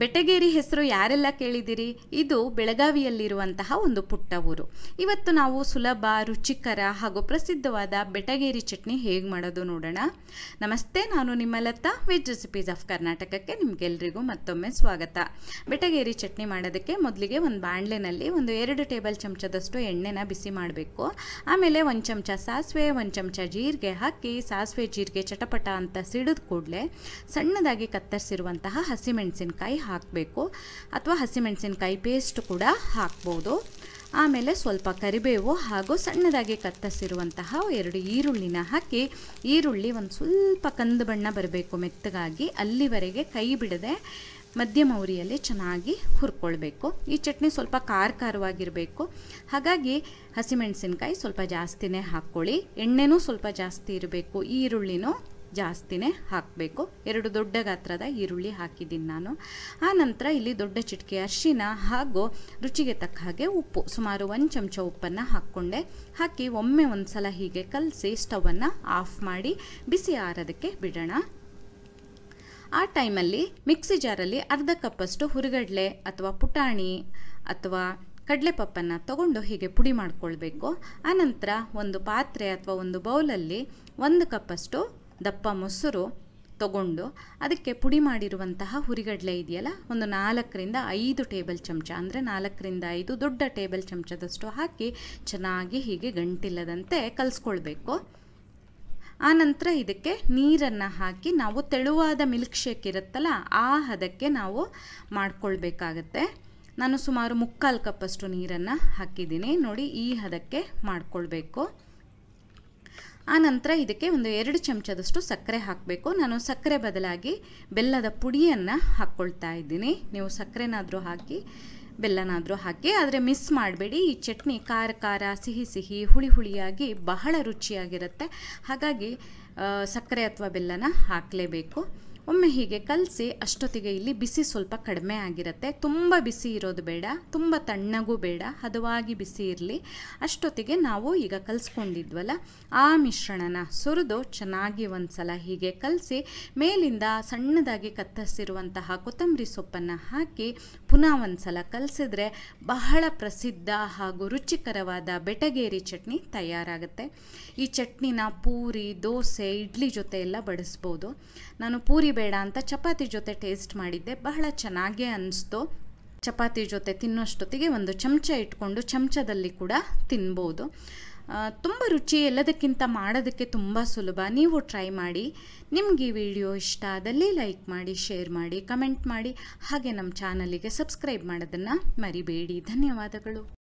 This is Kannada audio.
ಬೆಟಗೇರಿ ಹೆಸರು ಯಾರೆಲ್ಲ ಕೇಳಿದಿರಿ? ಇದು ಬೆಳಗಾವಿಯಲ್ಲಿರುವಂತಹ ಒಂದು ಪುಟ್ಟ ಊರು. ಇವತ್ತು ನಾವು ಸುಲಭ, ರುಚಿಕರ ಹಾಗೂ ಪ್ರಸಿದ್ಧವಾದ ಬೆಟಗೇರಿ ಚಟ್ನಿ ಹೇಗೆ ಮಾಡೋದು ನೋಡೋಣ. ನಮಸ್ತೆ, ನಾನು ನಿಮ್ಮ ಲತಾ, ವೆಜ್ ರೆಸಿಪೀಸ್ ಆಫ್ ಕರ್ನಾಟಕಕ್ಕೆ ನಿಮಗೆಲ್ಲರಿಗೂ ಮತ್ತೊಮ್ಮೆ ಸ್ವಾಗತ. ಬೆಟಗೇರಿ ಚಟ್ನಿ ಮಾಡೋದಕ್ಕೆ ಮೊದಲಿಗೆ ಒಂದು ಬಾಣಲೆನಲ್ಲಿ 2 ಟೇಬಲ್ ಚಮಚದಷ್ಟು ಎಣ್ಣೆನ ಬಿಸಿ ಮಾಡಬೇಕು. ಆಮೇಲೆ 1 ಚಮಚ ಸಾಸಿವೆ, 1 ಚಮಚ ಜೀರಿಗೆ ಹಾಕಿ, ಸಾಸಿವೆ ಜೀರಿಗೆ ಚಟಪಟ ಅಂತ ಸಿಡಿದ ಕೂಡಲೇ ಸಣ್ಣದಾಗಿ ಕತ್ತರಿಸಿರುವಂತಹ ಹಸಿಮೆಣಸಿನಕಾಯಿ ಹಾಕಬೇಕು, ಅಥವಾ ಹಸಿಮೆಣಸಿನಕಾಯಿ ಪೇಸ್ಟ್ ಕೂಡ ಹಾಕ್ಬೋದು. ಆಮೇಲೆ ಸ್ವಲ್ಪ ಕರಿಬೇವು ಹಾಗೂ ಸಣ್ಣದಾಗಿ ಕತ್ತರಿಸಿರುವಂತಹ 2 ಈರುಳ್ಳಿನ ಹಾಕಿ, ಈರುಳ್ಳಿ ಒಂದು ಸ್ವಲ್ಪ ಕಂದು ಬಣ್ಣ ಬರಬೇಕು ಮೆತ್ತಗಾಗಿ, ಅಲ್ಲಿವರೆಗೆ ಕೈ ಬಿಡದೆ ಮಧ್ಯಮ ಉರಿಯಲ್ಲಿ ಚೆನ್ನಾಗಿ ಹುರ್ಕೊಳ್ಬೇಕು. ಈ ಚಟ್ನಿ ಸ್ವಲ್ಪ ಖಾರವಾಗಿರಬೇಕು, ಹಾಗಾಗಿ ಹಸಿಮೆಣಸಿನಕಾಯಿ ಸ್ವಲ್ಪ ಜಾಸ್ತಿನೇ ಹಾಕ್ಕೊಳ್ಳಿ. ಎಣ್ಣೆನೂ ಸ್ವಲ್ಪ ಜಾಸ್ತಿ ಇರಬೇಕು, ಈರುಳ್ಳಿನೂ ಜಾಸ್ತಿನೇ ಹಾಕಬೇಕು. 2 ದೊಡ್ಡ ಗಾತ್ರದ ಈರುಳ್ಳಿ ಹಾಕಿದ್ದೀನಿ ನಾನು. ಆ ನಂತರ ಇಲ್ಲಿ ದೊಡ್ಡ ಚಿಟಿಕೆ ಅರಿಶಿನ ಹಾಗೂ ರುಚಿಗೆ ತಕ್ಕ ಹಾಗೆ ಉಪ್ಪು, ಸುಮಾರು 1 ಚಮಚ ಉಪ್ಪನ್ನು ಹಾಕಿ ಒಮ್ಮೆ ಒಂದು ಸಲ ಹೀಗೆ ಕಲಸಿ ಸ್ಟವನ್ನು ಆಫ್ ಮಾಡಿ ಬಿಸಿ ಆರೋದಕ್ಕೆ ಬಿಡೋಣ. ಆ ಟೈಮಲ್ಲಿ ಮಿಕ್ಸಿ ಜಾರಲ್ಲಿ ಅರ್ಧ ಕಪ್ಪಷ್ಟು ಹುರಿಗಡಲೆ ಅಥವಾ ಪುಟಾಣಿ ಅಥವಾ ಕಡಲೆಪಪ್ಪನ್ನು ತಗೊಂಡು ಹೀಗೆ ಪುಡಿ ಮಾಡಿಕೊಳ್ಬೇಕು. ಆನಂತರ ಒಂದು ಪಾತ್ರೆ ಅಥವಾ ಒಂದು ಬೌಲಲ್ಲಿ 1 ಕಪ್ಪಷ್ಟು ದಪ್ಪ ಮೊಸರು ತಗೊಂಡು ಅದಕ್ಕೆ ಪುಡಿ ಮಾಡಿರುವಂತಹ ಹುರಿಗಡಲೆ ಇದೆಯಲ್ಲ, 4 ರಿಂದ 5 ಟೇಬಲ್ ಚಮಚ, ಅಂದರೆ 4 ರಿಂದ 5 ದೊಡ್ಡ ಟೇಬಲ್ ಚಮಚದಷ್ಟು ಹಾಕಿ ಚೆನ್ನಾಗಿ ಹೀಗೆ ಗಂಟಿಲ್ಲದಂತೆ ಕಲಿಸ್ಕೊಳ್ಬೇಕು. ಆನಂತರ ಇದಕ್ಕೆ ನೀರನ್ನು ಹಾಕಿ ನಾವು ತೆಳುವಾದ ಮಿಲ್ಕ್ ಶೇಕ್ ಇರುತ್ತಲ್ಲ, ಆ ಹದಕ್ಕೆ ನಾವು ಮಾಡ್ಕೊಳ್ಬೇಕಾಗತ್ತೆ. ನಾನು ಸುಮಾರು 3/4 ಕಪ್ಪಷ್ಟು ನೀರನ್ನು ಹಾಕಿದ್ದೀನಿ ನೋಡಿ, ಈ ಹದಕ್ಕೆ ಮಾಡ್ಕೊಳ್ಬೇಕು. ಆನಂತರ ಇದಕ್ಕೆ 2 ಚಮಚದಷ್ಟು ಸಕ್ಕರೆ ಹಾಕಬೇಕು. ನಾನು ಸಕ್ಕರೆ ಬದಲಾಗಿ ಬೆಲ್ಲದ ಪುಡಿಯನ್ನು ಹಾಕ್ಕೊಳ್ತಾ ಇದ್ದೀನಿ. ನೀವು ಸಕ್ಕರೆನಾದರೂ ಹಾಕಿ, ಬೆಲ್ಲನಾದರೂ ಹಾಕಿ, ಆದರೆ ಮಿಸ್ ಮಾಡಬೇಡಿ. ಈ ಚಟ್ನಿ ಖಾರ, ಸಿಹಿ, ಹುಳಿಯಾಗಿ ಬಹಳ ರುಚಿಯಾಗಿರುತ್ತೆ. ಹಾಗಾಗಿ ಸಕ್ಕರೆ ಅಥವಾ ಬೆಲ್ಲನ ಹಾಕಲೇಬೇಕು. ಒಮ್ಮೆ ಹೀಗೆ ಕಲಸಿ ಅಷ್ಟೊತ್ತಿಗೆ ಇಲ್ಲಿ ಬಿಸಿ ಸ್ವಲ್ಪ ಕಡಿಮೆ ಆಗಿರುತ್ತೆ. ತುಂಬ ಬಿಸಿ ಇರೋದು ಬೇಡ, ತುಂಬ ತಣ್ಣಗೂ ಬೇಡ, ಹದವಾಗಿ ಬಿಸಿ ಇರಲಿ. ಅಷ್ಟೊತ್ತಿಗೆ ನಾವು ಈಗ ಕಲಿಸ್ಕೊಂಡಿದ್ವಲ್ಲ ಆ ಮಿಶ್ರಣನ ಸುರಿದು ಚೆನ್ನಾಗಿ ಒಂದು ಸಲ ಹೀಗೆ ಕಲಸಿ, ಮೇಲಿಂದ ಸಣ್ಣದಾಗಿ ಕತ್ತರಿಸಿರುವಂತಹ ಕೊತ್ತಂಬರಿ ಸೊಪ್ಪನ್ನು ಹಾಕಿ ಪುನಃ ಒಂದು ಸಲ ಕಲಸಿದ್ರೆ ಬಹಳ ಪ್ರಸಿದ್ಧ ಹಾಗೂ ರುಚಿಕರವಾದ ಬೆಟಗೇರಿ ಚಟ್ನಿ ತಯಾರಾಗುತ್ತೆ. ಈ ಚಟ್ನಿನ ಪೂರಿ, ದೋಸೆ, ಇಡ್ಲಿ ಜೊತೆ ಎಲ್ಲ ಬಡಿಸ್ಬೋದು. ನಾನು ಪೂರಿ ಬೇಡ ಅಂತ ಚಪಾತಿ ಜೊತೆ ಟೇಸ್ಟ್ ಮಾಡಿದ್ದೆ, ಬಹಳ ಚೆನ್ನಾಗೇ ಅನ್ನಿಸ್ತು. ಚಪಾತಿ ಜೊತೆ ತಿನ್ನೋಷ್ಟೊತ್ತಿಗೆ 1 ಚಮಚ ಇಟ್ಕೊಂಡು ಚಮಚದಲ್ಲಿ ಕೂಡ ತಿನ್ಬೋದು. ತುಂಬ ರುಚಿ, ಎಲ್ಲದಕ್ಕಿಂತ ಮಾಡೋದಕ್ಕೆ ತುಂಬ ಸುಲಭ. ನೀವು ಟ್ರೈ ಮಾಡಿ. ನಿಮ್ಗೆ ಈ ವಿಡಿಯೋ ಇಷ್ಟ ಆದಲ್ಲಿ ಲೈಕ್ ಮಾಡಿ, ಶೇರ್ ಮಾಡಿ, ಕಮೆಂಟ್ ಮಾಡಿ, ಹಾಗೆ ನಮ್ಮ ಚಾನಲಿಗೆ ಸಬ್ಸ್ಕ್ರೈಬ್ ಮಾಡೋದನ್ನು ಮರಿಬೇಡಿ. ಧನ್ಯವಾದಗಳು.